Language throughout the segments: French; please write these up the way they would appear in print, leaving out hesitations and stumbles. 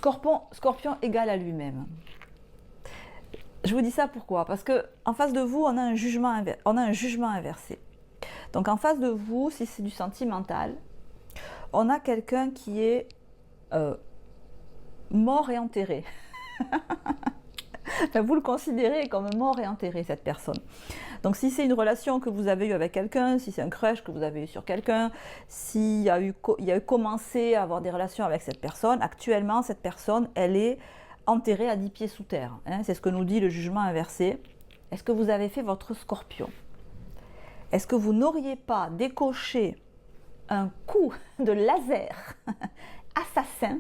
Scorpion égal à lui-même. Je vous dis ça pourquoi? Parce que en face de vous, on a un jugement inversé. Donc en face de vous, si c'est du sentimental, on a quelqu'un qui est mort et enterré. Enfin, vous le considérez comme mort et enterré, cette personne. Donc si c'est une relation que vous avez eue avec quelqu'un, si c'est un crush que vous avez eu sur quelqu'un, s'il y a eu commencé à avoir des relations avec cette personne, actuellement cette personne, elle est enterrée à 10 pieds sous terre. Hein, c'est ce que nous dit le jugement inversé. Est-ce que vous avez fait votre scorpion? Est-ce que vous n'auriez pas décoché un coup de laser assassin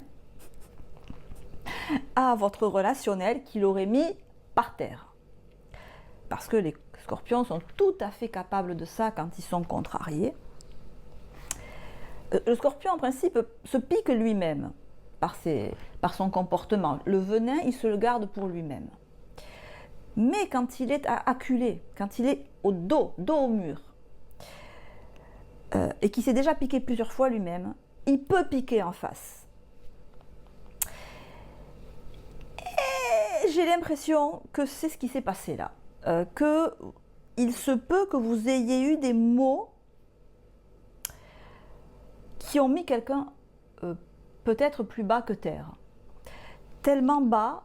à votre relationnel qui l'aurait mis par terre? Parce que les scorpions sont tout à fait capables de ça quand ils sont contrariés. Le scorpion, en principe, se pique lui-même par son comportement. Le venin, il se le garde pour lui-même. Mais quand il est acculé, quand il est dos au mur, et qu'il s'est déjà piqué plusieurs fois lui-même, il peut piquer en face. Et j'ai l'impression que c'est ce qui s'est passé là. Qu'il se peut que vous ayez eu des mots qui ont mis quelqu'un peut-être plus bas que terre. Tellement bas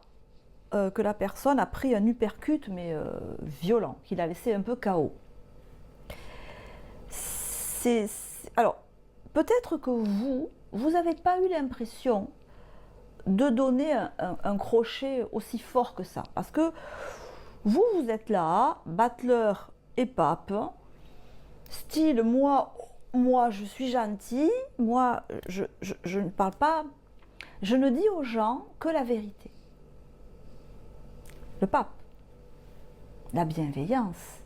que la personne a pris un uppercut, mais violent, qui l'a laissé un peu KO. Alors, peut-être que vous n'avez pas eu l'impression de donner un crochet aussi fort que ça. Parce que vous êtes là, battleur et pape, style moi je suis gentil, moi je ne parle pas, je ne dis aux gens que la vérité. Le pape, la bienveillance.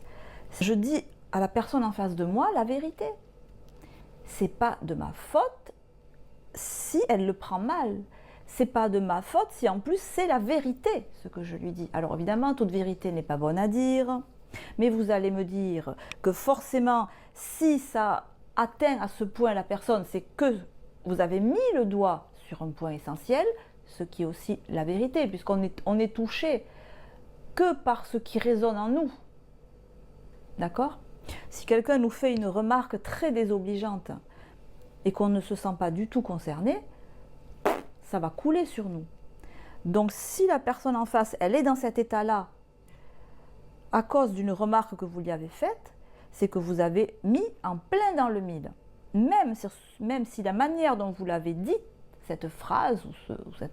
Je dis à la personne en face de moi la vérité. C'est pas de ma faute si elle le prend mal. C'est pas de ma faute si en plus c'est la vérité ce que je lui dis. Alors évidemment, toute vérité n'est pas bonne à dire, mais vous allez me dire que forcément, si ça atteint à ce point la personne, c'est que vous avez mis le doigt sur un point essentiel, ce qui est aussi la vérité, puisqu'on est touché que par ce qui résonne en nous. D'accord ? Si quelqu'un nous fait une remarque très désobligeante et qu'on ne se sent pas du tout concerné, ça va couler sur nous. Donc si la personne en face, elle est dans cet état-là à cause d'une remarque que vous lui avez faite, c'est que vous avez mis en plein dans le mille. Même si la manière dont vous l'avez dit, cette phrase ou cette